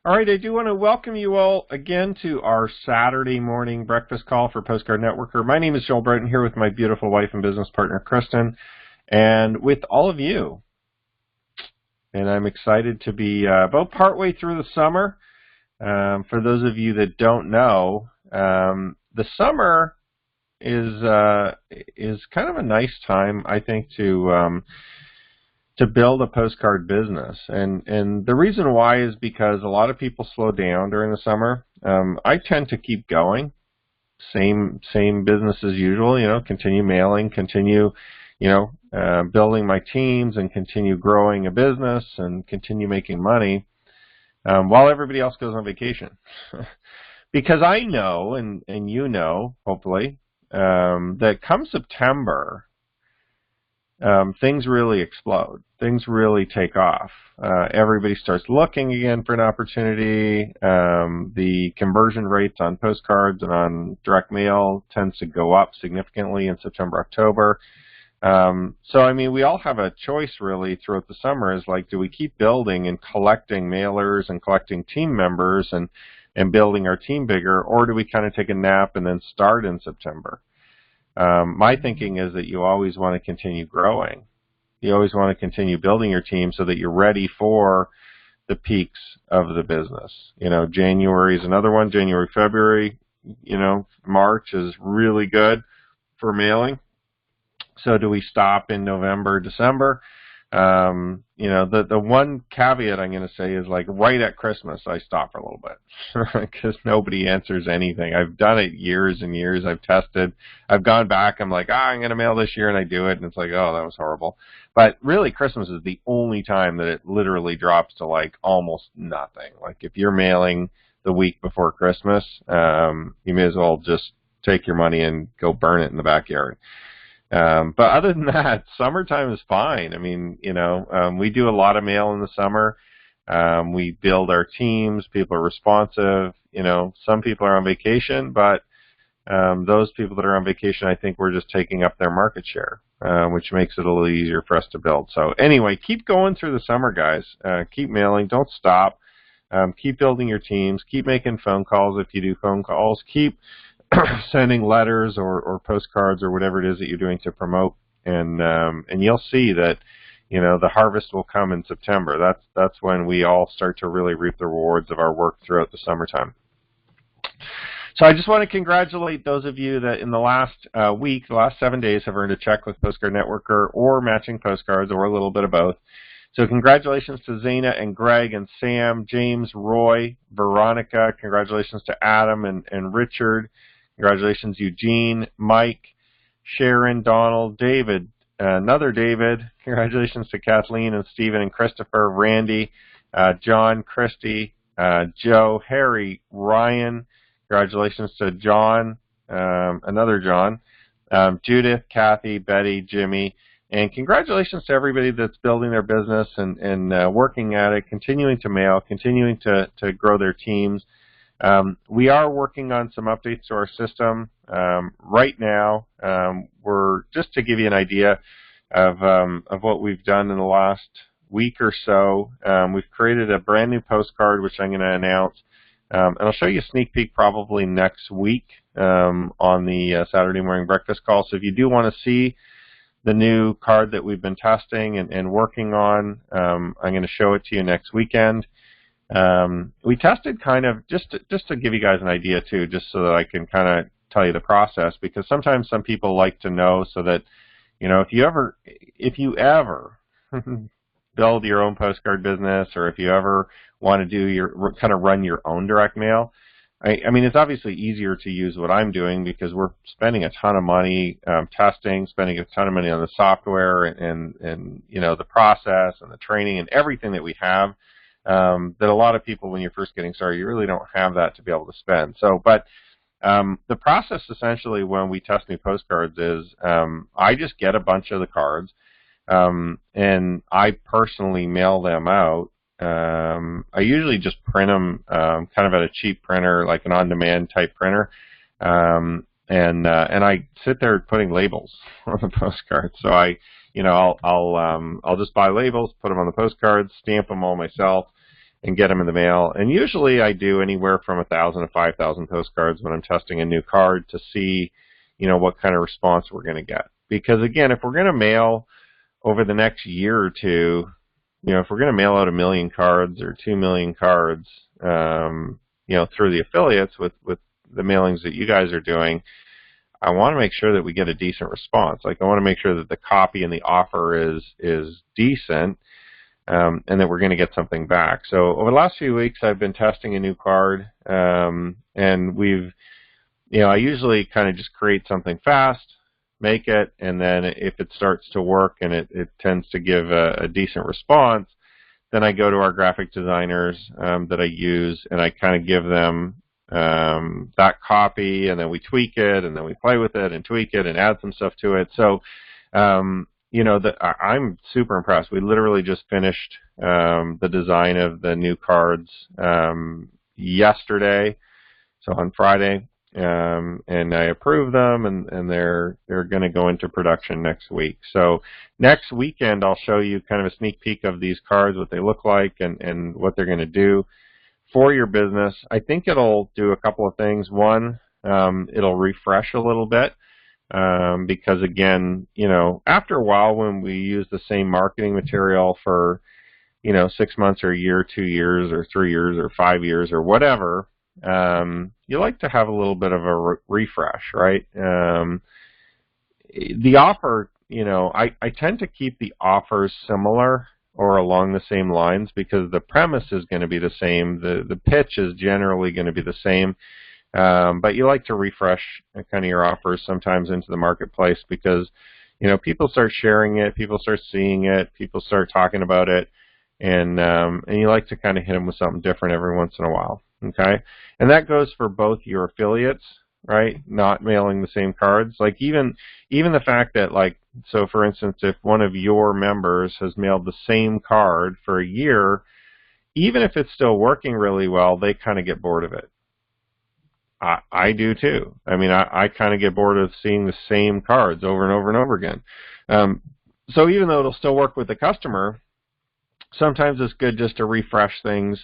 All right, I do want to welcome you all again to our Saturday morning breakfast call for Postcard Networker. My name is Joel Broughton, here with my beautiful wife and business partner, Kristen, and with all of you. And I'm excited to be about partway through the summer. For those of you that don't know, the summer is kind of a nice time, I think, to build a postcard business. And the reason why is because a lot of people slow down during the summer. I tend to keep going, same business as usual, continue mailing, continue, building my teams and continue growing a business and continue making money while everybody else goes on vacation. Because I know, and you know, hopefully, that come September, things really explode. Things really take off. Everybody starts looking again for an opportunity. The conversion rates on postcards and on direct mail tends to go up significantly in September, October. So, I mean, we all have a choice really throughout the summer is like, do we keep building and collecting mailers and collecting team members and building our team bigger, or do we kind of take a nap and then start in September? My thinking is that you always want to continue growing. You always want to continue building your team so that you're ready for the peaks of the business. January is another one. January, February, March is really good for mailing. So do we stop in November, December? The one caveat I'm going to say is like right at Christmas, I stop for a little bit because nobody answers anything. I've done it years and years. I've tested. I've gone back. I'm like, I'm going to mail this year, and I do it, and it's like, oh, that was horrible. But really, Christmas is the only time that it literally drops to like almost nothing. Like if you're mailing the week before Christmas, you may as well just take your money and go burn it in the backyard. But other than that, summertime is fine. I mean, we do a lot of mail in the summer. We build our teams. People are responsive. Some people are on vacation, but those people that are on vacation, I think we're just taking up their market share, which makes it a little easier for us to build. So anyway, keep going through the summer, guys. Keep mailing. Don't stop. Keep building your teams. Keep making phone calls if you do phone calls. Keep sending letters or postcards or whatever it is that you're doing to promote, and you'll see that the harvest will come in September. That's when we all start to really reap the rewards of our work throughout the summertime. So I just want to congratulate those of you that in the last week, the last 7 days, have earned a check with Postcard Networker or matching postcards or a little bit of both. So congratulations to Zana and Greg and Sam, James, Roy, Veronica. Congratulations to Adam and Richard. Congratulations, Eugene, Mike, Sharon, Donald, David, another David. Congratulations to Kathleen and Stephen and Christopher, Randy, John, Christy, Joe, Harry, Ryan. Congratulations to John, another John, Judith, Kathy, Betty, Jimmy. And congratulations to everybody that's building their business and working at it, continuing to mail, continuing to grow their teams. We are working on some updates to our system right now. We're just to give you an idea of what we've done in the last week or so. We've created a brand new postcard, which I'm going to announce, and I'll show you a sneak peek probably next week on the Saturday morning breakfast call. So if you do want to see the new card that we've been testing and working on, I'm going to show it to you next weekend. We tested kind of just to give you guys an idea too, just so that I can kind of tell you the process, because sometimes some people like to know so that, if you ever build your own postcard business, or if you ever want to do run your own direct mail, I mean, it's obviously easier to use what I'm doing because we're spending a ton of money testing, spending a ton of money on the software and the process and the training and everything that we have. That a lot of people, when you're first getting started, you really don't have that to be able to spend. So, but the process essentially when we test new postcards is I just get a bunch of the cards and I personally mail them out. I usually just print them kind of at a cheap printer, like an on-demand type printer, and I sit there putting labels on the postcards. So I'll just buy labels, put them on the postcards, stamp them all myself, and get them in the mail. And usually I do anywhere from 1,000 to 5,000 postcards when I'm testing a new card to see, what kind of response we're going to get. Because again, if we're going to mail over the next year or two, if we're going to mail out 1 million cards or 2 million cards, through the affiliates with the mailings that you guys are doing, I want to make sure that we get a decent response. Like I want to make sure that the copy and the offer is decent, and that we're going to get something back. So over the last few weeks, I've been testing a new card, and we've, I usually kind of just create something fast, make it, and then if it starts to work and it tends to give a decent response, then I go to our graphic designers that I use, and I kind of give them that copy, and then we tweak it, and then we play with it and tweak it and add some stuff to it. So, I'm super impressed. We literally just finished the design of the new cards yesterday, so on Friday, and I approved them, and they're going to go into production next week. So next weekend, I'll show you kind of a sneak peek of these cards, what they look like, and what they're going to do for your business. I think it'll do a couple of things. One, it'll refresh a little bit, because again, after a while when we use the same marketing material for, 6 months or a year, 2 years or 3 years or 5 years or whatever, you like to have a little bit of a refresh, right? The offer, I tend to keep the offers similar or along the same lines because the premise is going to be the same. The pitch is generally going to be the same. But you like to refresh kind of your offers sometimes into the marketplace because, people start sharing it, people start seeing it, people start talking about it, and you like to kind of hit them with something different every once in a while, okay? And that goes for both your affiliates, right? Not mailing the same cards. Like even the fact that, like, so for instance, if one of your members has mailed the same card for a year, even if it's still working really well, they kind of get bored of it. I do too. I mean, I kind of get bored of seeing the same cards over and over and over again. So even though it'll still work with the customer, sometimes it's good just to refresh things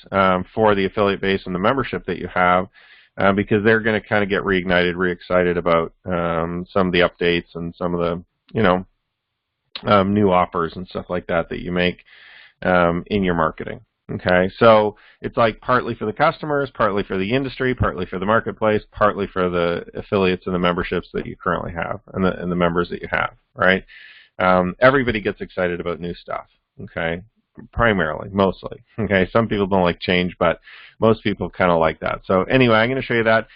for the affiliate base and the membership that you have, because they're going to kind of get reignited, re-excited about some of the updates and some of the, new offers and stuff like that you make in your marketing. Okay, so it's like partly for the customers, partly for the industry, partly for the marketplace, partly for the affiliates and the memberships that you currently have and the members that you have, right? Everybody gets excited about new stuff, okay? Primarily, mostly, okay? Some people don't like change, but most people kind of like that. So anyway, I'm going to show you that.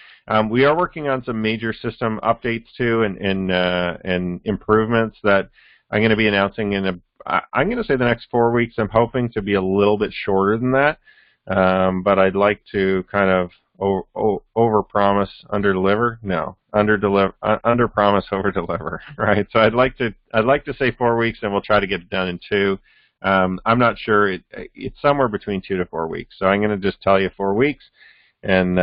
We are working on some major system updates too and improvements that I'm going to be announcing I'm going to say the next 4 weeks. I'm hoping to be a little bit shorter than that, but I'd like to kind of over-promise, under-deliver. No, under-promise, over-deliver. Right. So I'd like to say 4 weeks, and we'll try to get it done in 2. I'm not sure. It's somewhere between 2 to 4 weeks. So I'm going to just tell you 4 weeks, and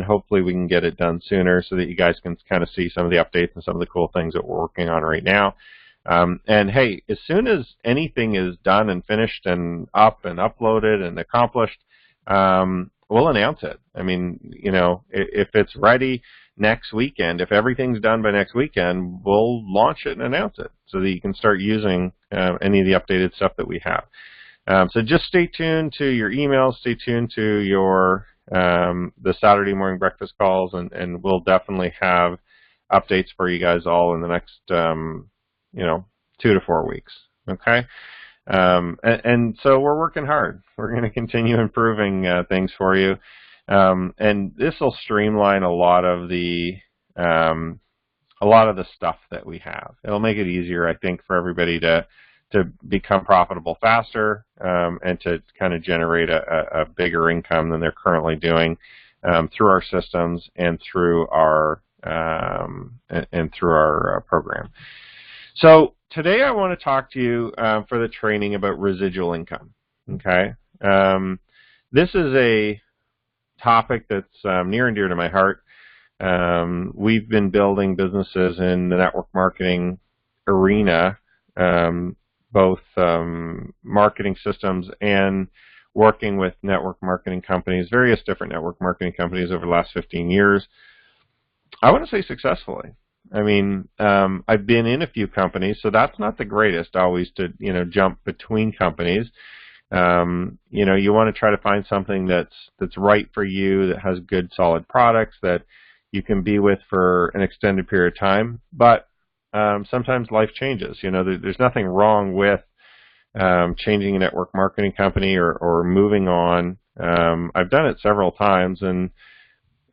hopefully we can get it done sooner so that you guys can kind of see some of the updates and some of the cool things that we're working on right now. And hey, as soon as anything is done and finished and up and uploaded and accomplished, we'll announce it. I mean, if it's ready next weekend, if everything's done by next weekend, we'll launch it and announce it so that you can start using any of the updated stuff that we have. So just stay tuned to your emails, stay tuned to your the Saturday morning breakfast calls, and we'll definitely have updates for you guys all in the next 2 to 4 weeks. Okay. And so we're working hard. We're going to continue improving things for you. And this will streamline a lot of the stuff that we have. It'll make it easier, I think, for everybody to become profitable faster, and to kind of generate a bigger income than they're currently doing through our systems and through our program. So today I want to talk to you for the training about residual income. Okay, this is a topic that's near and dear to my heart. We've been building businesses in the network marketing arena, both marketing systems and working with network marketing companies, various different network marketing companies over the last 15 years. I want to say successfully. I mean, I've been in a few companies, so that's not the greatest always to, jump between companies. You want to try to find something that's right for you, that has good, solid products that you can be with for an extended period of time. But sometimes life changes. There's nothing wrong with changing a network marketing company or moving on. I've done it several times, and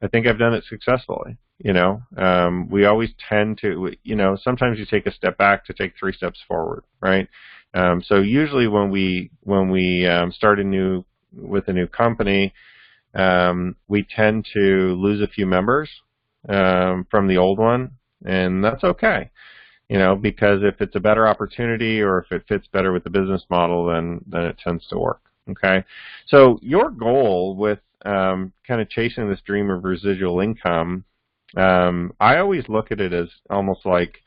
I think I've done it successfully. We always tend to, sometimes you take a step back to take 3 steps forward, right? So usually when we start with a new company, we tend to lose a few members from the old one, and that's okay. Because if it's a better opportunity or if it fits better with the business model, then it tends to work. Okay, so your goal with kind of chasing this dream of residual income, I always look at it as almost like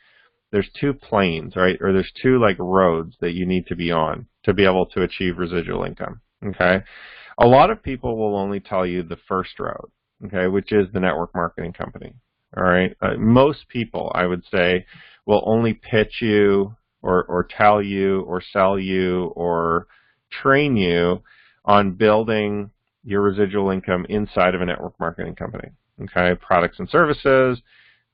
there's 2 planes, right? Or there's 2 like roads that you need to be on to be able to achieve residual income. Okay, a lot of people will only tell you the first road, okay, which is the network marketing company. All right, most people, I would say, will only pitch you or tell you or sell you or train you on building your residual income inside of a network marketing company. Okay, products and services,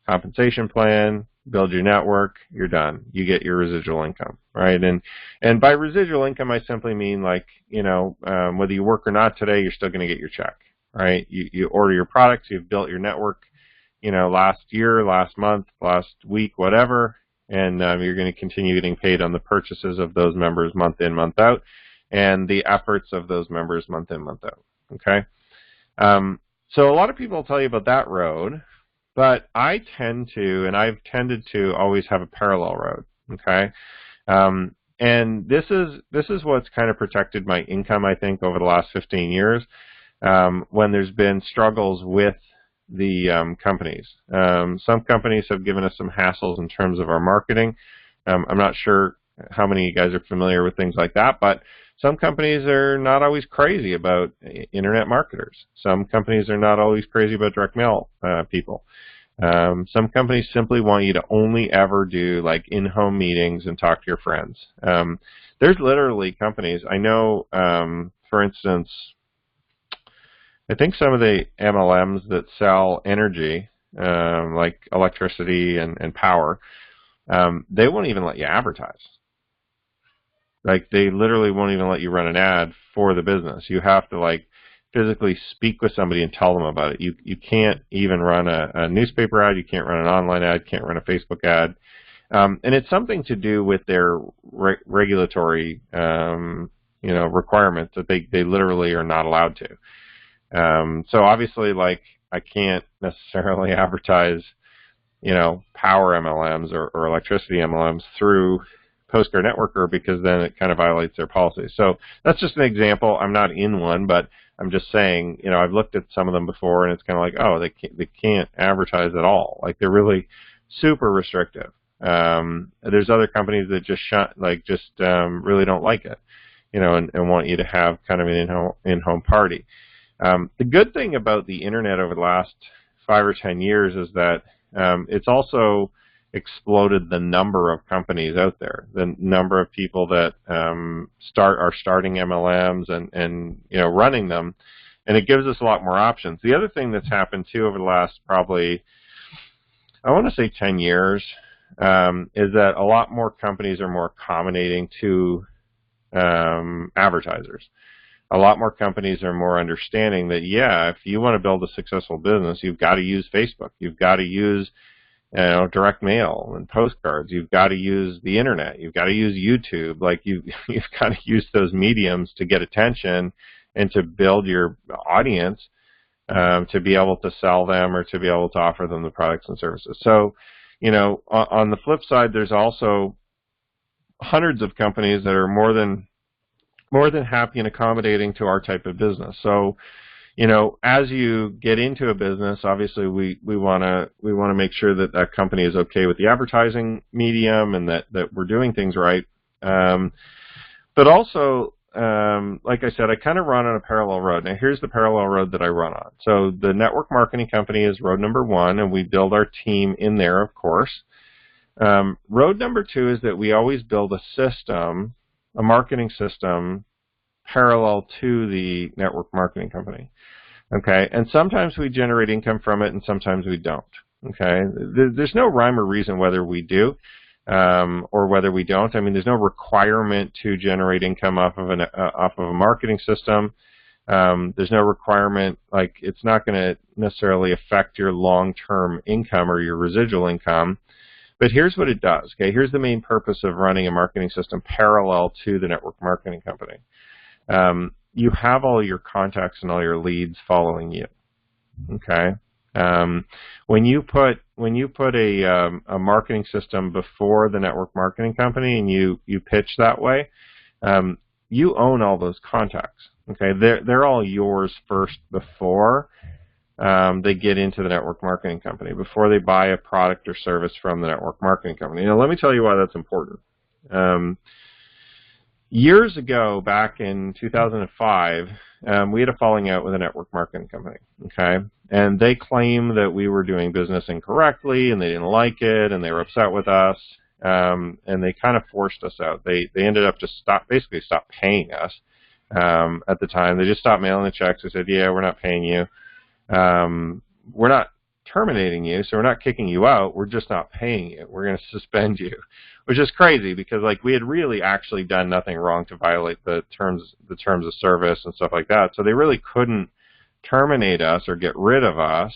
compensation plan, build your network, you're done. You get your residual income, right? And by residual income, I simply mean like, whether you work or not today, you're still going to get your check, right? You order your products, you've built your network, last year, last month, last week, whatever, and you're going to continue getting paid on the purchases of those members month in, month out, and the efforts of those members month in, month out, okay? So a lot of people will tell you about that road, but I tend to, and I've tended to always have a parallel road, okay? And this is what's kind of protected my income, I think, over the last 15 years, when there's been struggles with the companies. Some companies have given us some hassles in terms of our marketing. I'm not sure how many of you guys are familiar with things like that, but some companies are not always crazy about internet marketers. Some companies are not always crazy about direct mail people. Some companies simply want you to only ever do like in-home meetings and talk to your friends. There's literally companies, I know, for instance, I think some of the MLMs that sell energy, like electricity and power, they won't even let you advertise. Like, they literally won't even let you run an ad for the business. You have to, like, physically speak with somebody and tell them about it. You can't even run a newspaper ad. You can't run an online ad. Can't run a Facebook ad. And it's something to do with their regulatory, requirements that they literally are not allowed to. So obviously, like, I can't necessarily advertise, power MLMs or electricity MLMs through Postcard Networker, because then it kind of violates their policies. So that's just an example. I'm not in one, but I'm just saying, I've looked at some of them before, and it's kind of like, oh, they can't advertise at all. Like, they're really super restrictive. There's other companies that just really don't like it, and want you to have kind of an in-home party. The good thing about the internet over the last 5 or 10 years is that it's also exploded the number of companies out there, the number of people that are starting MLMs and running them, and it gives us a lot more options. The other thing that's happened too over the last probably, I want to say 10 years, is that a lot more companies are more accommodating to advertisers. A lot more companies are more understanding that, yeah, if you want to build a successful business, you've got to use Facebook. You've got to use direct mail and postcards. You've got to use the internet. You've got to use YouTube. Like, you've got to use those mediums to get attention and to build your audience, to be able to sell them or to be able to offer them the products and services. So, on the flip side, there's also hundreds of companies that are more than happy and accommodating to our type of business. So, as you get into a business, obviously we want to make sure that that company is okay with the advertising medium and that we're doing things right. But also, like I said, I kind of run on a parallel road. Now, here's the parallel road that I run on. So the network marketing company is road number one, and we build our team in there, of course. Road number two is that we always build a system, a marketing system, parallel to the network marketing company. Okay, and sometimes we generate income from it, and sometimes we don't. Okay, there's no rhyme or reason whether we do or whether we don't. I mean, there's no requirement to generate income off of a marketing system. There's no requirement, like it's not going to necessarily affect your long-term income or your residual income. But here's what it does. Okay, here's the main purpose of running a marketing system parallel to the network marketing company. You have all your contacts and all your leads following you. Okay. When you put a marketing system before the network marketing company and you pitch that way, you own all those contacts. Okay, they're all yours first before they get into the network marketing company, before they buy a product or service from the network marketing company. Now, let me tell you why that's important. Years ago, back in 2005, we had a falling out with a network marketing company, okay? And they claimed that we were doing business incorrectly, and they didn't like it, and they were upset with us, and they kind of forced us out. They ended up just basically stopped paying us at the time. They just stopped mailing the checks. They said, yeah, we're not paying you. We're not terminating you, so we're not kicking you out. We're just not paying you. We're going to suspend you, which is crazy because like we had really actually done nothing wrong to violate the terms of service and stuff like that. So they really couldn't terminate us or get rid of us.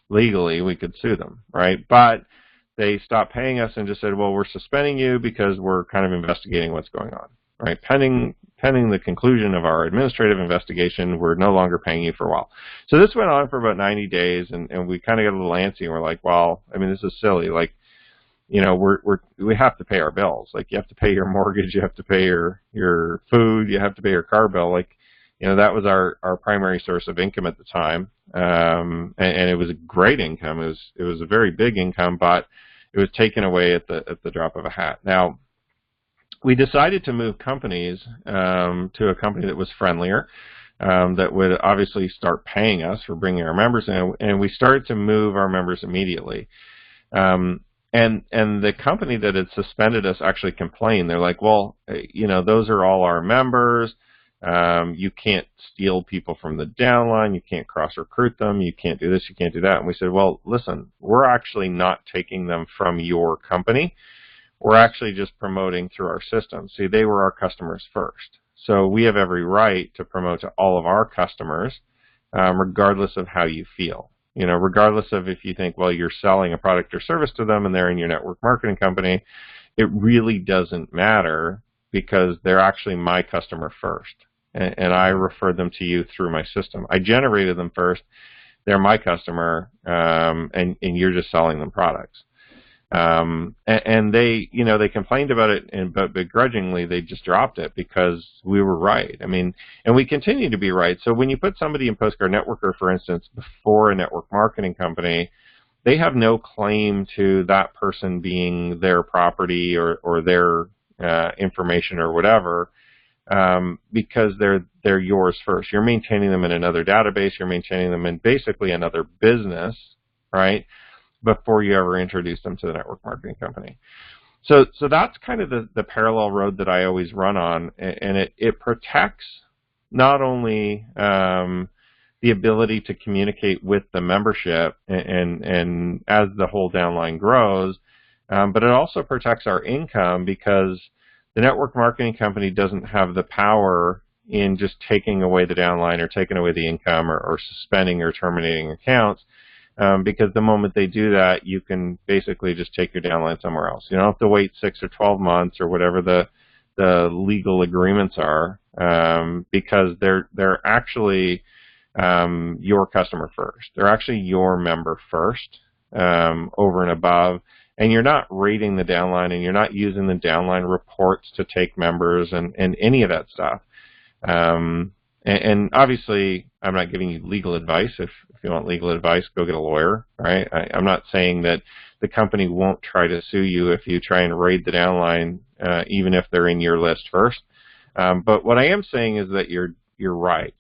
Legally, we could sue them, right? But they stopped paying us and just said, well, we're suspending you because we're kind of investigating what's going on, right? Pending the conclusion of our administrative investigation, we're no longer paying you for a while. So this went on for about 90 days, and we kind of got a little antsy, and we're like, well, I mean, this is silly. Like, you know, we have to pay our bills. Like, you have to pay your mortgage, you have to pay your food, you have to pay your car bill. Like, you know, that was our primary source of income at the time, and it was a great income. It was a very big income, but it was taken away at the drop of a hat. Now, we decided to move companies to a company that was friendlier, that would obviously start paying us for bringing our members in, and we started to move our members immediately. And the company that had suspended us actually complained. They're like, well, you know, those are all our members. You can't steal people from the downline. You can't cross-recruit them. You can't do this. You can't do that. And we said, well, listen, we're actually not taking them from your company. We're actually just promoting through our system. See, they were our customers first. So we have every right to promote to all of our customers, regardless of how you feel. You know, regardless of if you think, well, you're selling a product or service to them and they're in your network marketing company, it really doesn't matter because they're actually my customer first. And I referred them to you through my system. I generated them first. They're my customer, and you're just selling them products. And they, you know, they complained about it, but begrudgingly they just dropped it because we were right. I mean, and we continue to be right. So when you put somebody in Postcard Networker, for instance, before a network marketing company, they have no claim to that person being their property or their information or whatever, because they're yours first. You're maintaining them in another database. You're maintaining them in basically another business, right? Before you ever introduce them to the network marketing company. So that's kind of the parallel road that I always run on, and it protects not only the ability to communicate with the membership and as the whole downline grows, but it also protects our income because the network marketing company doesn't have the power in just taking away the downline or taking away the income or suspending or terminating accounts. Because the moment they do that, you can basically just take your downline somewhere else. You don't have to wait 6 or 12 months or whatever the legal agreements are, because they're actually your customer first. They're actually your member first, over and above. And you're not rating the downline, and you're not using the downline reports to take members and any of that stuff. And obviously, I'm not giving you legal advice. If If you want legal advice, go get a lawyer, right? I'm not saying that the company won't try to sue you if you try and raid the downline, even if they're in your list first. But what I am saying is that you're right.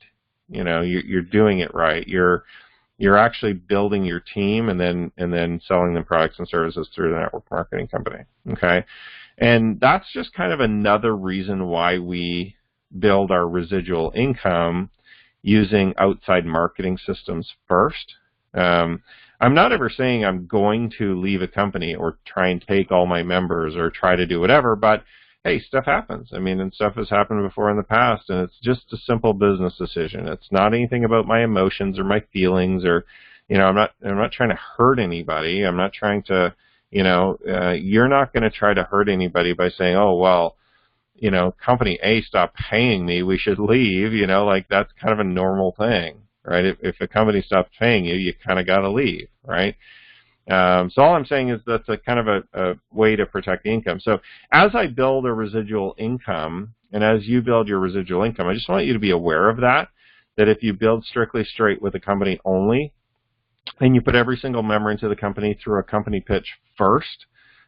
You're doing it right. You're actually building your team and then selling them products and services through the network marketing company. Okay, and that's just kind of another reason why we build our residual income using outside marketing systems first. I'm not ever saying I'm going to leave a company or try and take all my members or try to do whatever, but hey, stuff happens. I mean, and stuff has happened before in the past, and it's just a simple business decision. It's not anything about my emotions or my feelings, or, I'm not trying to hurt anybody. I'm not trying to, you're not going to try to hurt anybody by saying, oh, well, company A stopped paying me, we should leave. Like that's kind of a normal thing, right? If a company stops paying you, you kind of got to leave, right? So all I'm saying is that's a kind of a way to protect the income. So as I build a residual income, and as you build your residual income, I just want you to be aware of that if you build strictly straight with a company only, and you put every single member into the company through a company pitch first,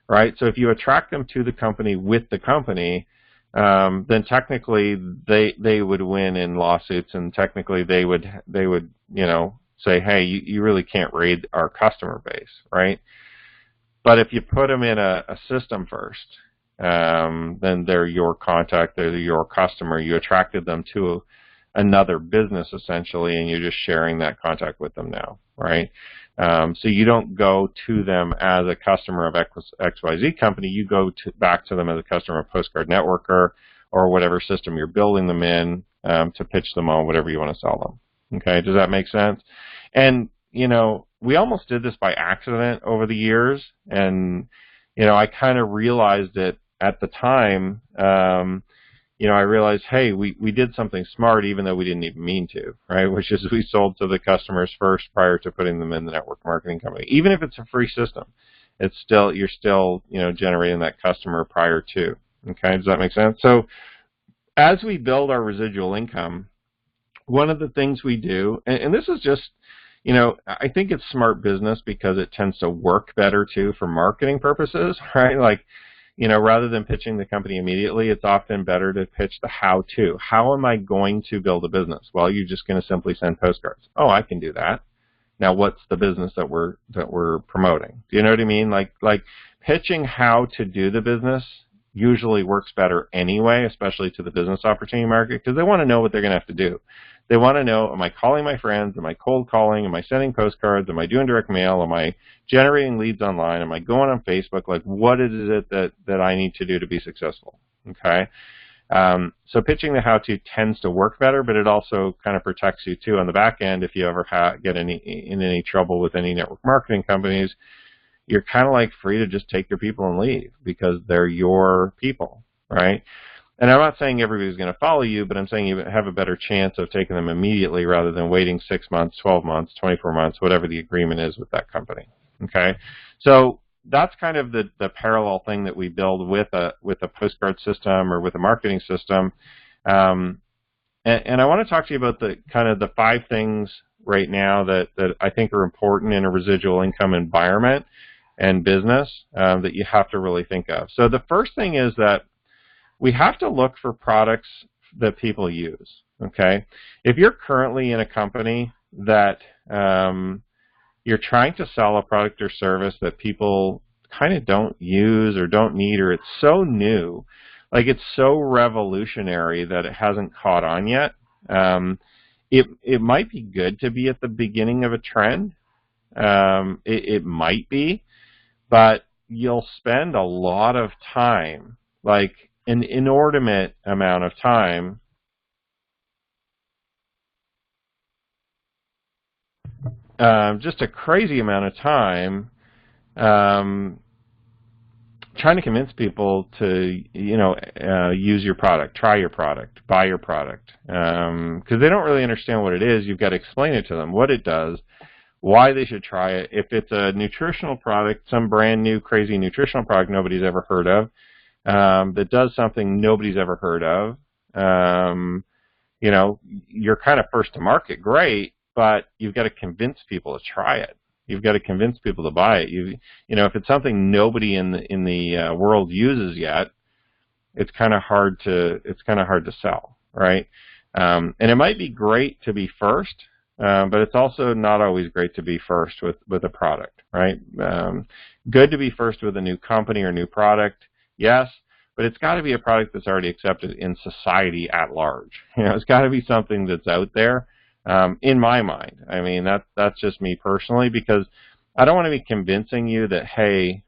right? So if you attract them to the company with the company, then technically they would win in lawsuits, and technically they would say, hey, you really can't raid our customer base, right? But if you put them in a system first, then they're your contact, they're your customer. You attracted them to another business essentially, and you're just sharing that contact with them now, right? So you don't go to them as a customer of XYZ company. You go back to them as a customer of Postcard Networker or whatever system you're building them in to pitch them on whatever you want to sell them. Okay, does that make sense? And, we almost did this by accident over the years, and, I kind of realized it at the time. I realized, hey, we did something smart even though we didn't even mean to, right? Which is we sold to the customers first prior to putting them in the network marketing company. Even if it's a free system, you're still, generating that customer prior to. Okay, does that make sense? So as we build our residual income, one of the things we do, and this is just, I think it's smart business because it tends to work better too for marketing purposes, right? Like, rather than pitching the company immediately, it's often better to pitch the how-to. How am I going to build a business? Well, you're just going to simply send postcards. Oh, I can do that. Now, what's the business that we're promoting? Do you know what I mean? Like pitching how to do the business usually works better anyway, especially to the business opportunity market, because they want to know what they're going to have to do. They want to know, am I calling my friends? Am I cold calling? Am I sending postcards? Am I doing direct mail? Am I generating leads online? Am I going on Facebook? Like, what is it that I need to do to be successful? Okay. So pitching the how-to tends to work better, but it also kind of protects you too on the back end. If you ever get in any trouble with any network marketing companies, you're kind of like free to just take your people and leave because they're your people, right? And I'm not saying everybody's going to follow you, but I'm saying you have a better chance of taking them immediately rather than waiting 6 months, 12 months, 24 months, whatever the agreement is with that company. Okay, so that's kind of the parallel thing that we build with a postcard system or with a marketing system. And I want to talk to you about the 5 things right now that I think are important in a residual income environment and business that you have to really think of. So the first thing is that we have to look for products that people use, okay? If you're currently in a company that you're trying to sell a product or service that people kind of don't use or don't need, or it's so new, like it's so revolutionary that it hasn't caught on yet, it might be good to be at the beginning of a trend. It might be, but you'll spend a lot of time, like an inordinate amount of time, just a crazy amount of time, trying to convince people to, use your product, try your product, buy your product, because they don't really understand what it is. You've got to explain it to them, what it does, why they should try it. If it's a nutritional product, some brand new crazy nutritional product nobody's ever heard of, that does something nobody's ever heard of, you're kind of first to market, great, but you've got to convince people to try it. You've got to convince people to buy it. If it's something nobody in the world uses yet, it's kind of hard to sell, right? And it might be great to be first, but it's also not always great to be first with a product, right? Good to be first with a new company or new product, yes, but it's got to be a product that's already accepted in society at large. It's got to be something that's out there. In my mind, I mean, that's just me personally, because I don't want to be convincing you that, hey,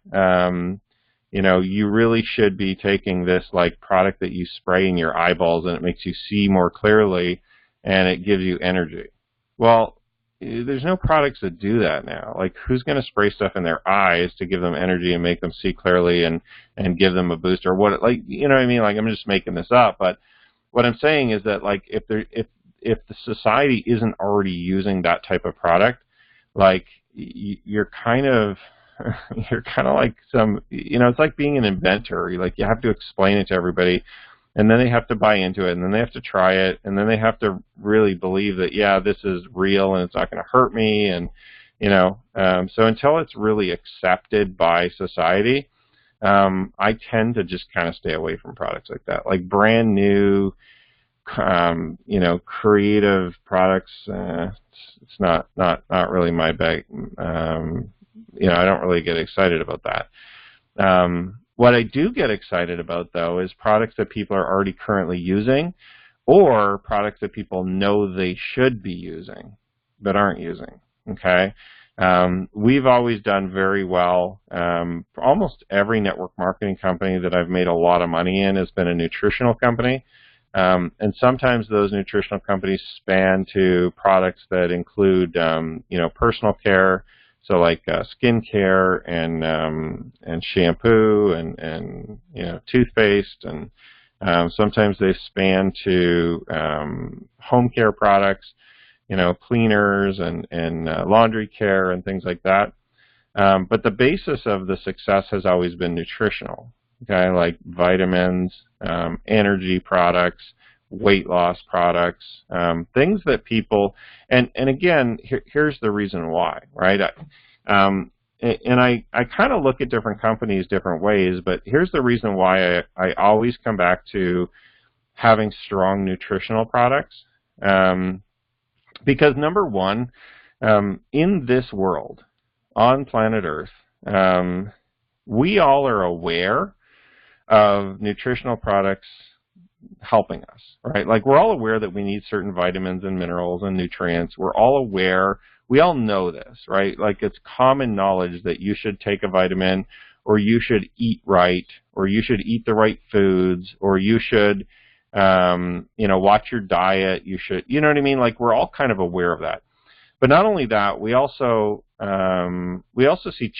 you really should be taking this like product that you spray in your eyeballs and it makes you see more clearly and it gives you energy. Well, there's no products that do that now. Like, who's going to spray stuff in their eyes to give them energy and make them see clearly and give them a boost, or what? Like, you know what I mean? Like, I'm just making this up, but what I'm saying is that, like, if the society isn't already using that type of product, like, you're kind of like it's like being an inventor. You have to explain it to everybody, and then they have to buy into it, and then they have to try it, and then they have to really believe that, yeah, this is real and it's not going to hurt me, and so until it's really accepted by society, I tend to just kind of stay away from products like that, like brand new, creative products. It's not really my bag. I don't really get excited about that. What I do get excited about, though, is products that people are already currently using, or products that people know they should be using but aren't using. Okay. We've always done very well. Almost every network marketing company that I've made a lot of money in has been a nutritional company. And sometimes those nutritional companies span to products that include, personal care, so like skin care and shampoo and toothpaste, and sometimes they span to home care products, cleaners and laundry care and things like that. But the basis of the success has always been nutritional. Okay, like vitamins, energy products, weight loss products, things that people, and again, here's the reason why, right? I kind of look at different companies different ways, but here's the reason why I always come back to having strong nutritional products. Because number one, in this world, on planet Earth, we all are aware of nutritional products helping us, right? Like, we're all aware that we need certain vitamins and minerals and nutrients. We're all aware. We all know this, right? Like, it's common knowledge that you should take a vitamin, or you should eat right, or you should eat the right foods, or you should, watch your diet. You should, you know what I mean? Like, we're all kind of aware of that. But not only that, we also see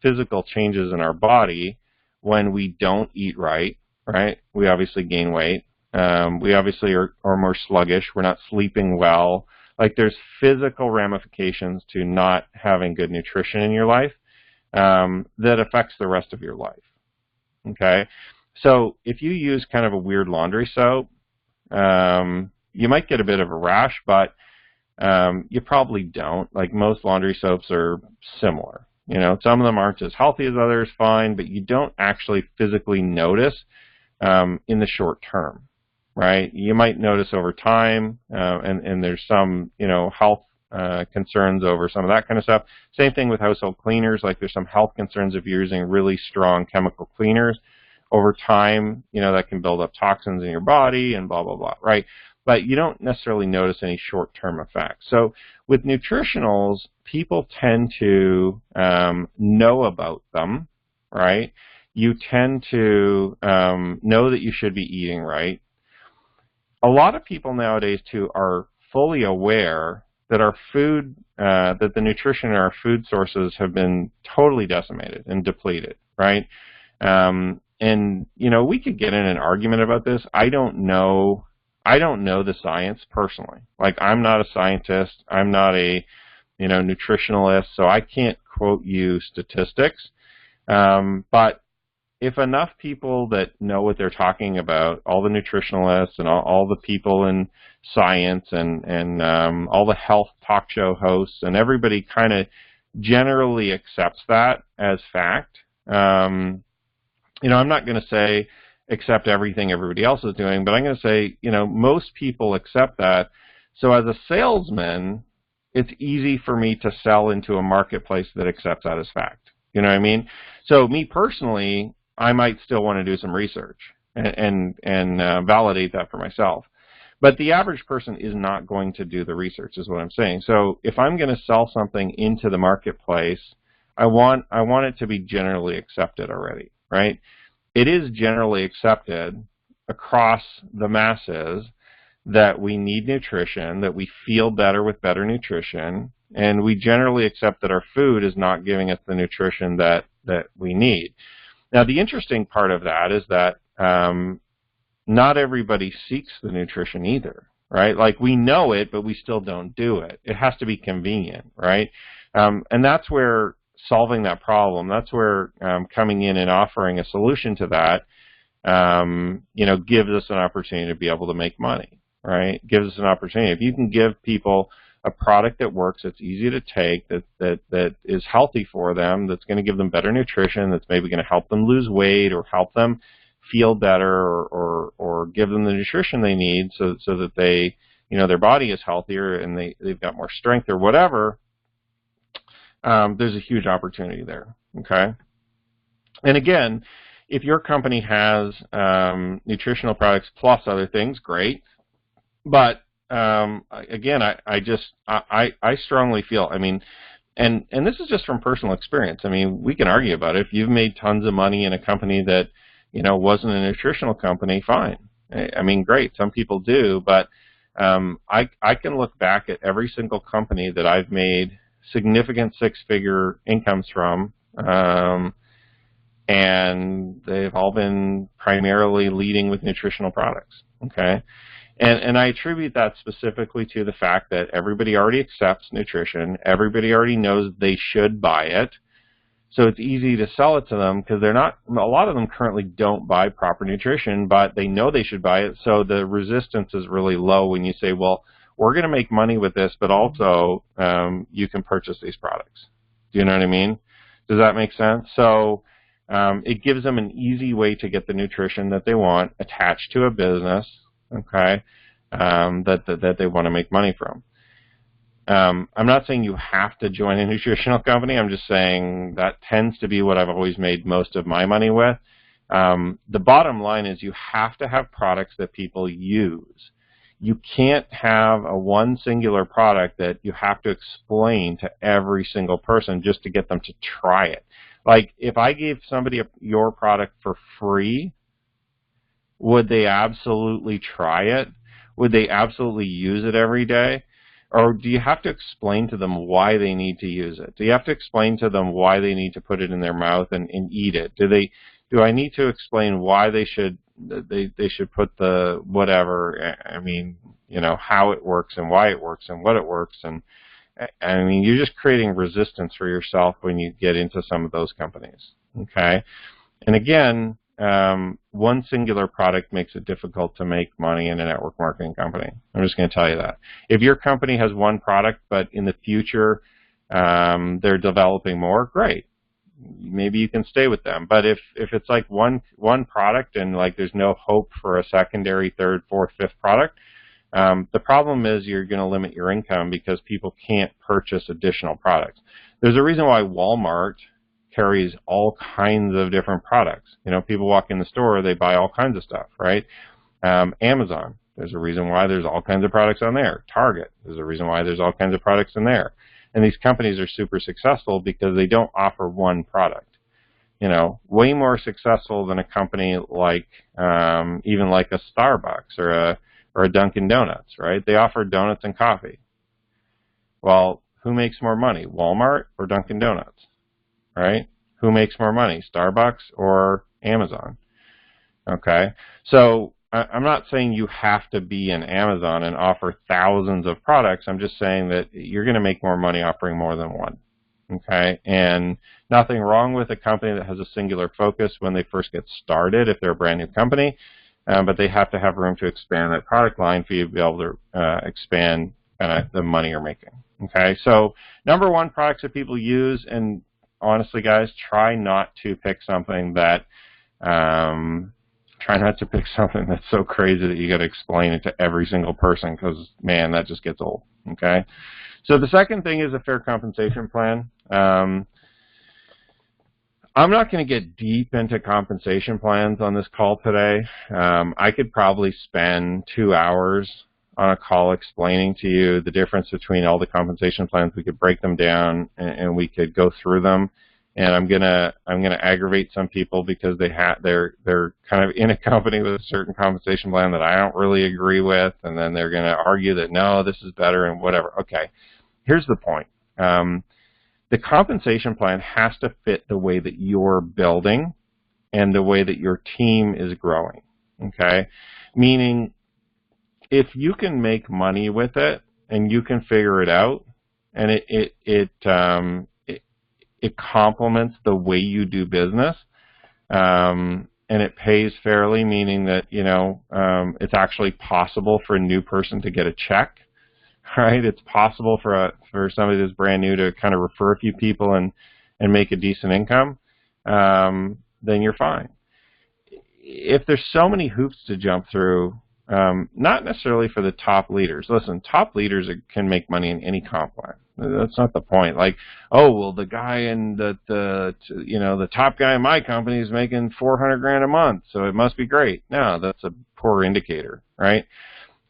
physical changes in our body when we don't eat right, right? We obviously gain weight. We obviously are more sluggish. We're not sleeping well. Like, there's physical ramifications to not having good nutrition in your life that affects the rest of your life. Okay? So if you use kind of a weird laundry soap, you might get a bit of a rash, but you probably don't. Like, most laundry soaps are similar. Some of them aren't as healthy as others, fine, but you don't actually physically notice in the short term, right? You might notice over time, and there's some, health concerns over some of that kind of stuff. Same thing with household cleaners. Like, there's some health concerns if you're using really strong chemical cleaners. Over time, that can build up toxins in your body and blah, blah, blah, right? But you don't necessarily notice any short-term effects. So with nutritionals, people tend to know about them, right? You tend to know that you should be eating right. A lot of people nowadays, too, are fully aware that our food, that the nutrition in our food sources have been totally decimated and depleted, right? And, we could get in an argument about this. I don't know the science personally. Like, I'm not a scientist. I'm not a, nutritionalist, so I can't quote you statistics. But if enough people that know what they're talking about, all the nutritionalists and all the people in science and all the health talk show hosts and everybody kind of generally accepts that as fact. I'm not going to say accept everything everybody else is doing, but I'm going to say, most people accept that. So as a salesman, it's easy for me to sell into a marketplace that accepts that as fact. You know what I mean? So me personally, I might still want to do some research and validate that for myself. But the average person is not going to do the research, is what I'm saying. So if I'm going to sell something into the marketplace, I want it to be generally accepted already, right? It is generally accepted across the masses that we need nutrition, that we feel better with better nutrition, and we generally accept that our food is not giving us the nutrition that we need. Now, the interesting part of that is that not everybody seeks the nutrition either, right? Like, we know it, but we still don't do it. It has to be convenient, right? And that's where solving that problem, that's where coming in and offering a solution to that, gives us an opportunity to be able to make money, right? Gives us an opportunity. If you can give people a product that works, that's easy to take, that is healthy for them, that's going to give them better nutrition, that's maybe going to help them lose weight or help them feel better or give them the nutrition they need so that they, their body is healthier and they've got more strength or whatever, there's a huge opportunity there, okay? And again, if your company has nutritional products plus other things, great. But again, I strongly feel, and this is just from personal experience. We can argue about it. If you've made tons of money in a company that, wasn't a nutritional company, fine. Great. Some people do, but I can look back at every single company that I've made significant six-figure incomes from, and they've all been primarily leading with nutritional products, okay? And I attribute that specifically to the fact that everybody already accepts nutrition, everybody already knows they should buy it, so it's easy to sell it to them because a lot of them currently don't buy proper nutrition, but they know they should buy it, so the resistance is really low when you say, well, we're going to make money with this, but also you can purchase these products. Do you know what I mean? Does that make sense? So it gives them an easy way to get the nutrition that they want attached to a business, okay, that they want to make money from. I'm not saying you have to join a nutritional company. I'm just saying that tends to be what I've always made most of my money with. The bottom line is you have to have products that people use. You can't have a one singular product that you have to explain to every single person just to get them to try it. Like, if I gave somebody your product for free, would they absolutely try it? Would they absolutely use it every day? Or do you have to explain to them why they need to use it? Do you have to explain to them why they need to put it in their mouth and eat it? Do I need to explain why they should put the whatever, how it works and why it works and what it works, and you're just creating resistance for yourself when you get into some of those companies, okay? And again, one singular product makes it difficult to make money in a network marketing company. I'm just going to tell you that. If your company has one product, but in the future they're developing more, great. Maybe you can stay with them. But if it's like one product and like there's no hope for a secondary, third, fourth, fifth product, the problem is you're going to limit your income because people can't purchase additional products. There's a reason why Walmart carries all kinds of different products. People walk in the store, they buy all kinds of stuff, right? Amazon, there's a reason why there's all kinds of products on there. Target, there's a reason why there's all kinds of products in there. And these companies are super successful because they don't offer one product. Way more successful than a company like even like a Starbucks or a Dunkin' Donuts, right? They offer donuts and coffee. Well, who makes more money, Walmart or Dunkin' Donuts, right? Who makes more money, Starbucks or Amazon? Okay, so I'm not saying you have to be in Amazon and offer thousands of products. I'm just saying that you're going to make more money offering more than one. Okay, and nothing wrong with a company that has a singular focus when they first get started if they're a brand new company, but they have to have room to expand that product line for you to be able to expand the money you're making. Okay, so number one, products that people use, and honestly, guys, try not to pick something that's so crazy that you got to explain it to every single person, because man, that just gets old. Okay, so the second thing is a fair compensation plan. I'm not going to get deep into compensation plans on this call today. I could probably spend 2 hours on a call explaining to you the difference between all the compensation plans. We could break them down and we could go through them. And I'm gonna aggravate some people because they're kind of in a company with a certain compensation plan that I don't really agree with, and then they're gonna argue that no, this is better and whatever. Okay, here's the point. The compensation plan has to fit the way that you're building and the way that your team is growing. Okay, meaning if you can make money with it and you can figure it out, and it complements the way you do business, and it pays fairly, meaning that it's actually possible for a new person to get a check. Right, it's possible for somebody that's brand new to kind of refer a few people and make a decent income. Then you're fine. If there's so many hoops to jump through, not necessarily for the top leaders. Listen, top leaders can make money in any comp plan. That's not the point. Like, oh well, the guy in the top guy in my company is making $400,000 a month, so it must be great. No, that's a poor indicator, right?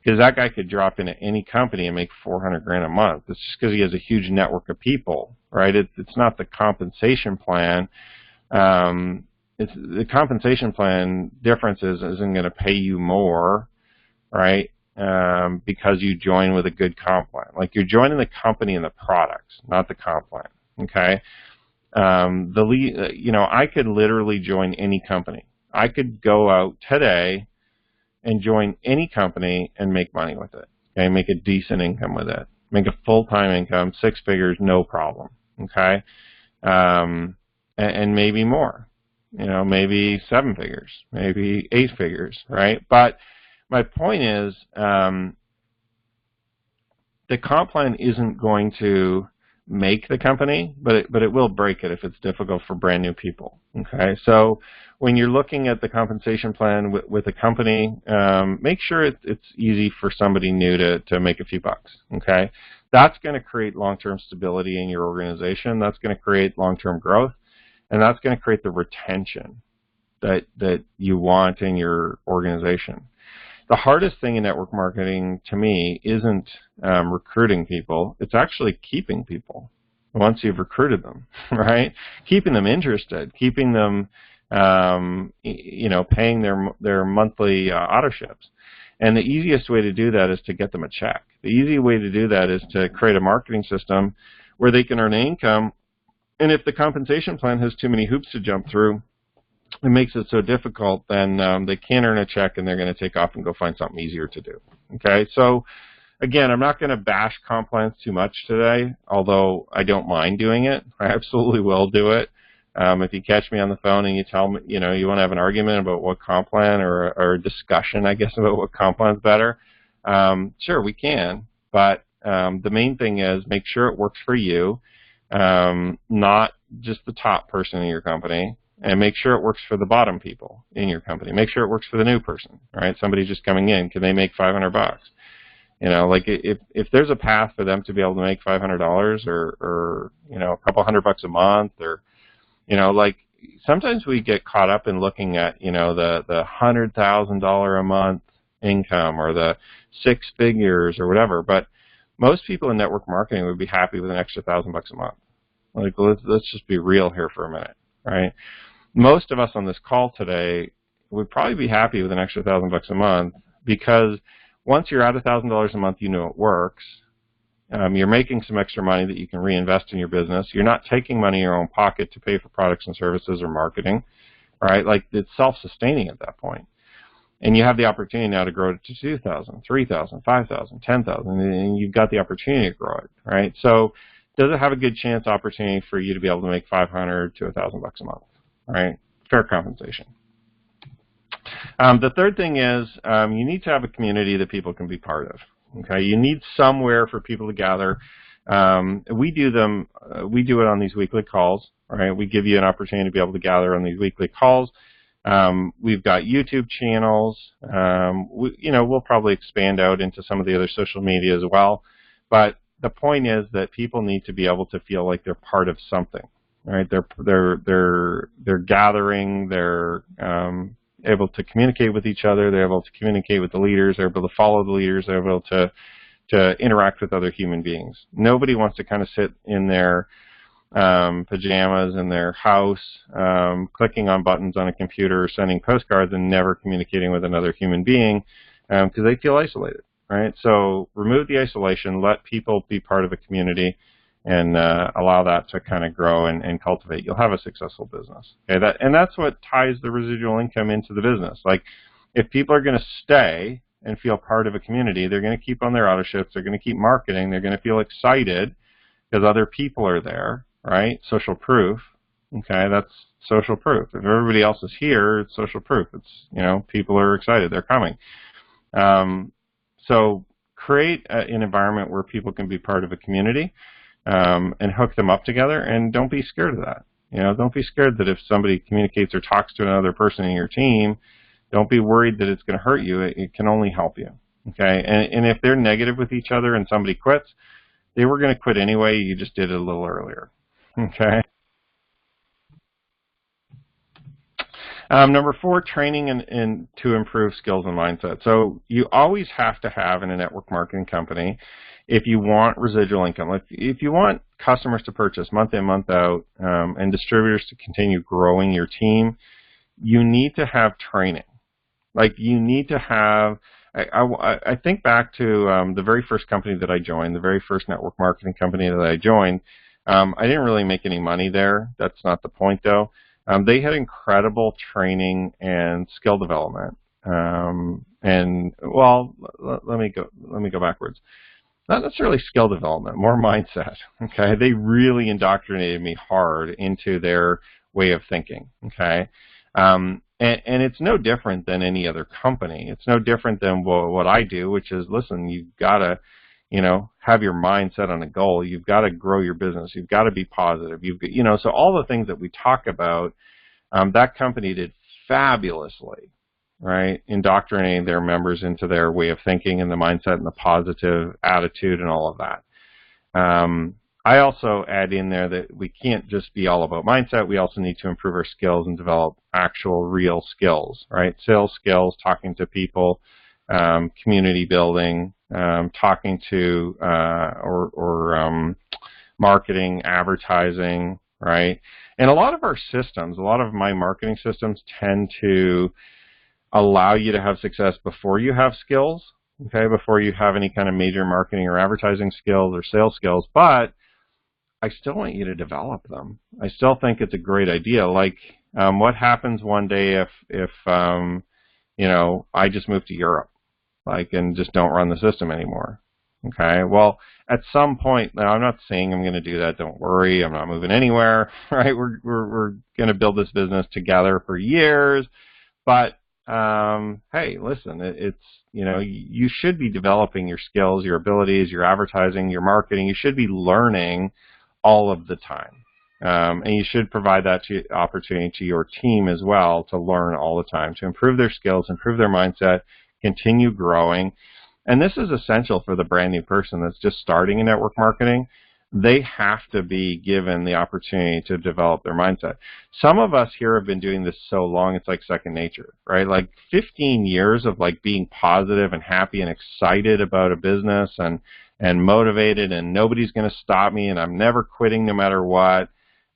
Because that guy could drop into any company and make $400,000 a month. It's just because he has a huge network of people, right? It's not the compensation plan. It's the compensation plan differences isn't going to pay you more, right? Because you join with a good comp plan. Like, you're joining the company and the products, not the comp plan. Okay. I could literally join any company. I could go out today and join any company and make money with it. Okay, make a decent income with it. Make a full-time income, 6 figures, no problem. Okay, and maybe more. Maybe 7 figures, maybe 8 figures, right? But my point is, the comp plan isn't going to make the company, but it will break it if it's difficult for brand new people. Okay, so when you're looking at the compensation plan with a company, make sure it's easy for somebody new to make a few bucks. Okay, that's going to create long-term stability in your organization. That's going to create long-term growth, and that's going to create the retention that you want in your organization. The hardest thing in network marketing to me isn't recruiting people. It's actually keeping people once you've recruited them, right? Keeping them interested, keeping them, paying their monthly auto ships. And the easiest way to do that is to get them a check. The easy way to do that is to create a marketing system where they can earn income. And if the compensation plan has too many hoops to jump through, it makes it so difficult, then they can't earn a check and they're going to take off and go find something easier to do. Okay, so again, I'm not going to bash comp plans too much today, although I don't mind doing it. I absolutely will do it. If you catch me on the phone and you tell me, you want to have an argument about what comp plan or a discussion, I guess, about what comp plan is better, sure, we can. But the main thing is make sure it works for you, not just the top person in your company. And make sure it works for the bottom people in your company. Make sure it works for the new person, right? Somebody just coming in, can they make $500? Like if there's a path for them to be able to make $500 or a couple $100 a month, or like sometimes we get caught up in looking at the $100,000 a month income or the 6 figures or whatever. But most people in network marketing would be happy with an extra $1,000 a month. Like let's just be real here for a minute, right? Most of us on this call today would probably be happy with an extra $1,000 a month, because once you're at $1,000 a month, it works. You're making some extra money that you can reinvest in your business. You're not taking money in your own pocket to pay for products and services or marketing, right? Like, it's self-sustaining at that point. And you have the opportunity now to grow it to 2,000, 3,000, 5,000, 10,000, and you've got the opportunity to grow it, right? So does it have a good chance opportunity for you to be able to make $500 to $1,000 a month, right? Fair compensation. The third thing is you need to have a community that people can be part of. Okay, you need somewhere for people to gather. We do it on these weekly calls. Right, we give you an opportunity to be able to gather on these weekly calls. We've got YouTube channels. We'll probably expand out into some of the other social media as well. But the point is that people need to be able to feel like they're part of something. Right, they're gathering. They're able to communicate with each other. They're able to communicate with the leaders. They're able to follow the leaders. They're able to interact with other human beings. Nobody wants to kind of sit in their pajamas in their house, clicking on buttons on a computer or sending postcards and never communicating with another human being because they feel isolated, right? So remove the isolation, let people be part of a community, and allow that to kind of grow and cultivate. You'll have a successful business. Okay, that's what ties the residual income into the business. Like, if people are going to stay and feel part of a community, they're going to keep on their auto ships, they're going to keep marketing, they're going to feel excited because other people are there, right? Social proof. Okay, that's social proof. If everybody else is here, it's social proof. It's, people are excited, they're coming. So create an environment where people can be part of a community. And hook them up together, and don't be scared of that. Don't be scared that if somebody communicates or talks to another person in your team, don't be worried that it's going to hurt you. It can only help you. Okay, and if they're negative with each other and somebody quits, they were going to quit anyway. You just did it a little earlier. Okay. Number 4, training and to improve skills and mindset. So you always have to have in a network marketing company, if you want residual income, if you want customers to purchase month in, month out, and distributors to continue growing your team, you need to have training. Like, you need to have, I think back to the very first company that I joined, the very first network marketing company that I joined. I didn't really make any money there. That's not the point, though. They had incredible training and skill development. Let me go backwards. Not necessarily skill development, more mindset. Okay, they really indoctrinated me hard into their way of thinking. Okay, and it's no different than any other company. It's no different than what I do, which is, listen, you've got to, have your mind set on a goal. You've got to grow your business. You've got to be positive. So all the things that we talk about, that company did fabulously. Right, indoctrinating their members into their way of thinking and the mindset and the positive attitude and all of that. I also add in there that we can't just be all about mindset. We also need to improve our skills and develop actual real skills, right? Sales skills, talking to people, community building, talking to marketing, advertising, right? And a lot of our systems, a lot of my marketing systems tend to allow you to have success before you have skills, okay, before you have any kind of major marketing or advertising skills or sales skills, but I still want you to develop them. I still think it's a great idea. Like, what happens one day if I just move to Europe, and just don't run the system anymore? Okay, well, at some point, now I'm not saying I'm going to do that. Don't worry, I'm not moving anywhere, right? We're going to build this business together for years, but hey, listen, it's, you should be developing your skills, your abilities, your advertising, your marketing. You should be learning all of the time. And you should provide that opportunity to your team as well to learn all the time, to improve their skills, improve their mindset, continue growing. And this is essential for the brand new person that's just starting in network marketing. They have to be given the opportunity to develop their mindset. Some of us here have been doing this so long, it's like second nature, right? Like 15 years of being positive and happy and excited about a business and motivated, and nobody's going to stop me, and I'm never quitting no matter what.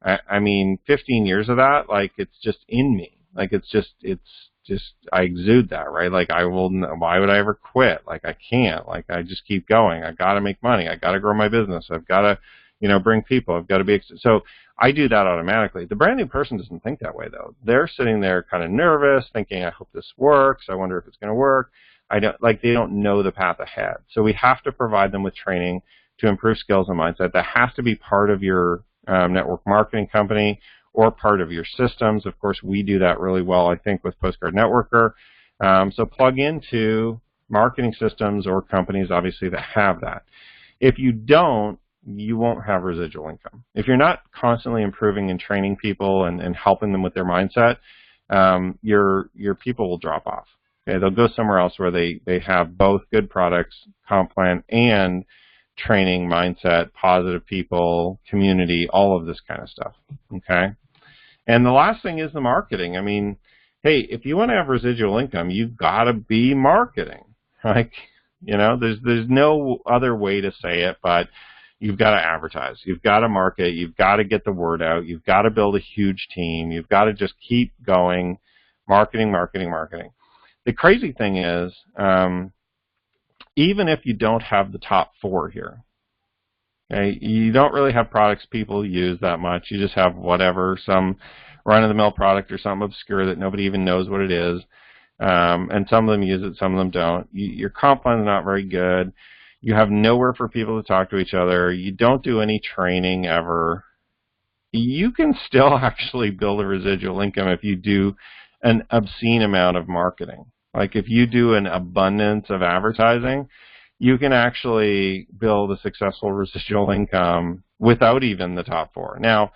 I mean, 15 years of that, it's just in me. It's just I exude that, right? Why would I ever quit? I can't. I just keep going. I got to make money. I got to grow my business. I've got to, bring people. I've got to be, so I do that automatically. The brand new person doesn't think that way, though. They're sitting there kind of nervous, thinking, I hope this works. I wonder if it's going to work. They don't know the path ahead. So we have to provide them with training to improve skills and mindset. That has to be part of your network marketing company or part of your systems. Of course, we do that really well, I think, with Postcard Networker. So plug into marketing systems or companies, obviously, that have that. If you don't, you won't have residual income. If you're not constantly improving and training people and helping them with their mindset, your people will drop off. Okay, they'll go somewhere else where they have both good products, comp plan, and training, mindset, positive people, community, all of this kind of stuff. Okay, and the last thing is the marketing. I mean, hey, if you want to have residual income, you've got to be marketing. Like, you know, there's no other way to say it, but you've got to advertise. You've got to market. You've got to get the word out. You've got to build a huge team. You've got to just keep going, marketing, marketing, marketing. The crazy thing is, even if you don't have the top 4 here, okay, you don't really have products people use that much. You just have whatever, some run-of-the-mill product or something obscure that nobody even knows what it is. And some of them use it, some of them don't. Your comp plan is not very good. You have nowhere for people to talk to each other. You don't do any training ever. You can still actually build a residual income if you do an obscene amount of marketing. Like if you do an abundance of advertising, you can actually build a successful residual income without even the top 4. Now,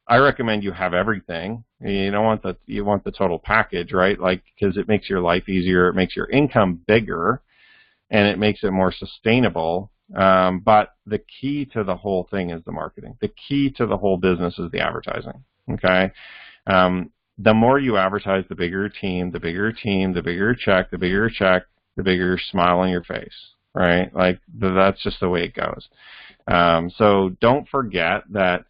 I recommend you have everything. You don't want you want the total package, right? Like, because it makes your life easier, it makes your income bigger, and it makes it more sustainable. But the key to the whole thing is the marketing. The key to the whole business is the advertising. Okay. The more you advertise, the bigger your team, the bigger your team, the bigger your check, the bigger your check, the bigger your smile on your face, right? Like that's just the way it goes. So don't forget that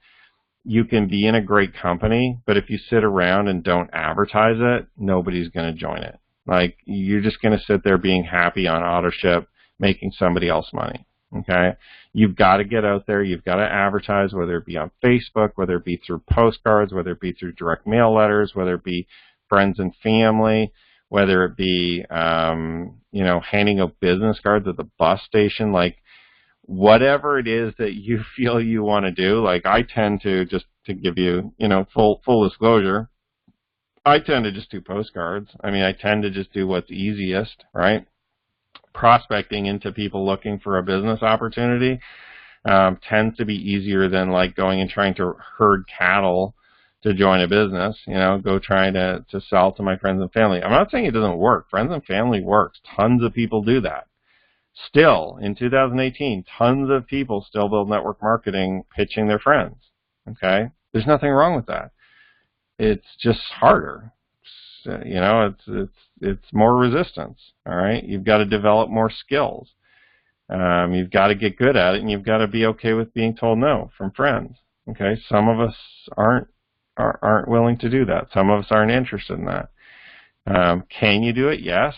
you can be in a great company, but if you sit around and don't advertise it, nobody's going to join it. Like you're just going to sit there being happy on auto ship, making somebody else money. Okay, you've got to get out there. You've got to advertise, whether it be on Facebook, whether it be through postcards, whether it be through direct mail letters, whether it be friends and family, whether it be handing out business cards at the bus station, like whatever it is that you feel you want to do. Like I tend to, just to give you full disclosure, I tend to just do postcards. I mean, I tend to just do what's easiest, right? Prospecting into people looking for a business opportunity tends to be easier than like going and trying to herd cattle to join a business, go trying to sell to my friends and family. I'm not saying it doesn't work. Friends and family works. Tons of people do that. Still, in 2018, tons of people still build network marketing pitching their friends. Okay? There's nothing wrong with that. It's just harder. It's more resistance. All right, you've got to develop more skills. You've got to get good at it, and you've got to be okay with being told no from friends. Okay, some of us aren't willing to do that. Some of us aren't interested in that. Can you do it? Yes.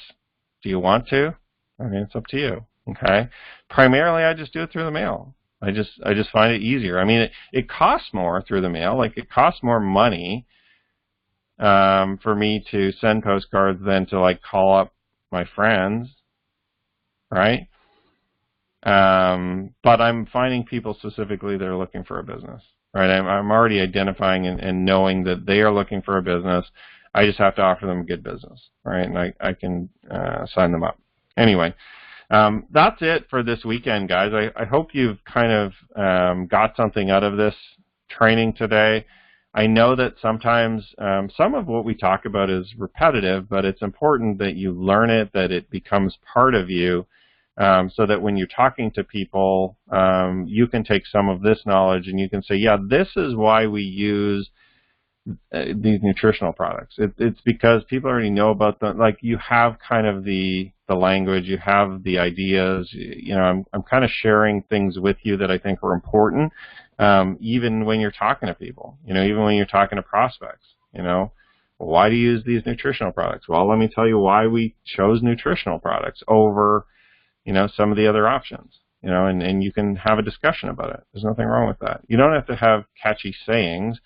Do you want to? I mean, it's up to you. Okay. Primarily, I just do it through the mail. I just find it easier. I mean, it costs more through the mail. Like it costs more money for me to send postcards than to like call up my friends, right? But I'm finding people specifically that are looking for a business, right? I'm already identifying and knowing that they are looking for a business. I just have to offer them a good business, right? And I can sign them up. Anyway, that's it for this weekend, guys. I hope you've kind of got something out of this training today. I know that sometimes some of what we talk about is repetitive, but it's important that you learn it, that it becomes part of you, so that when you're talking to people, you can take some of this knowledge and you can say, yeah, this is why we use these nutritional products. It's because people already know about them. Like you have kind of the language, you have the ideas. I'm kind of sharing things with you that I think are important, even when you're talking to people. Even when you're talking to prospects. Why do you use these nutritional products? Well, let me tell you why we chose nutritional products over, some of the other options. And you can have a discussion about it. There's nothing wrong with that. You don't have to have catchy sayings.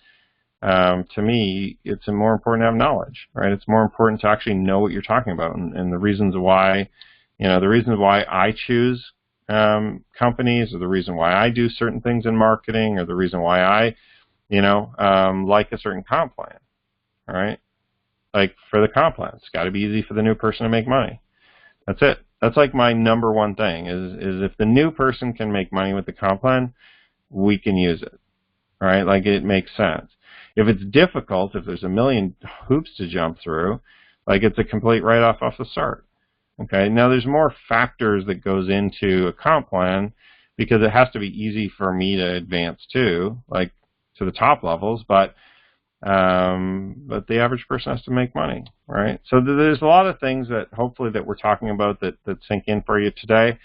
To me, it's more important to have knowledge, right? It's more important to actually know what you're talking about, and the reasons why, the reasons why I choose companies, or the reason why I do certain things in marketing, or the reason why I, like a certain comp plan. All right, like for the comp plan, it's got to be easy for the new person to make money. That's it. That's like my number one thing is if the new person can make money with the comp plan, we can use it. All right, like it makes sense. If it's difficult, if there's a million hoops to jump through, like it's a complete write-off off the start. Okay, now there's more factors that goes into a comp plan because it has to be easy for me to advance to, like to the top levels, but the average person has to make money, right? So there's a lot of things that hopefully that we're talking about that sink in for you today.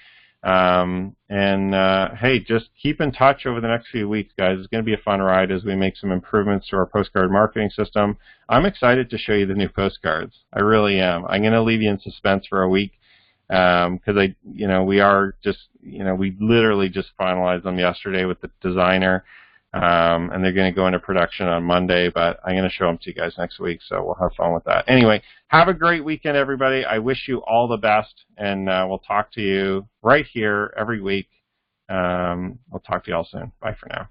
Hey, just keep in touch over the next few weeks, guys. It's going to be a fun ride as we make some improvements to our postcard marketing system. I'm excited to show you the new postcards. I really am. I'm going to leave you in suspense for a week because we literally just finalized them yesterday with the designer. And they're going to go into production on Monday, but I'm going to show them to you guys next week, so we'll have fun with that. Anyway, have a great weekend, everybody. I wish you all the best, and we'll talk to you right here every week. We'll talk to you all soon. Bye for now.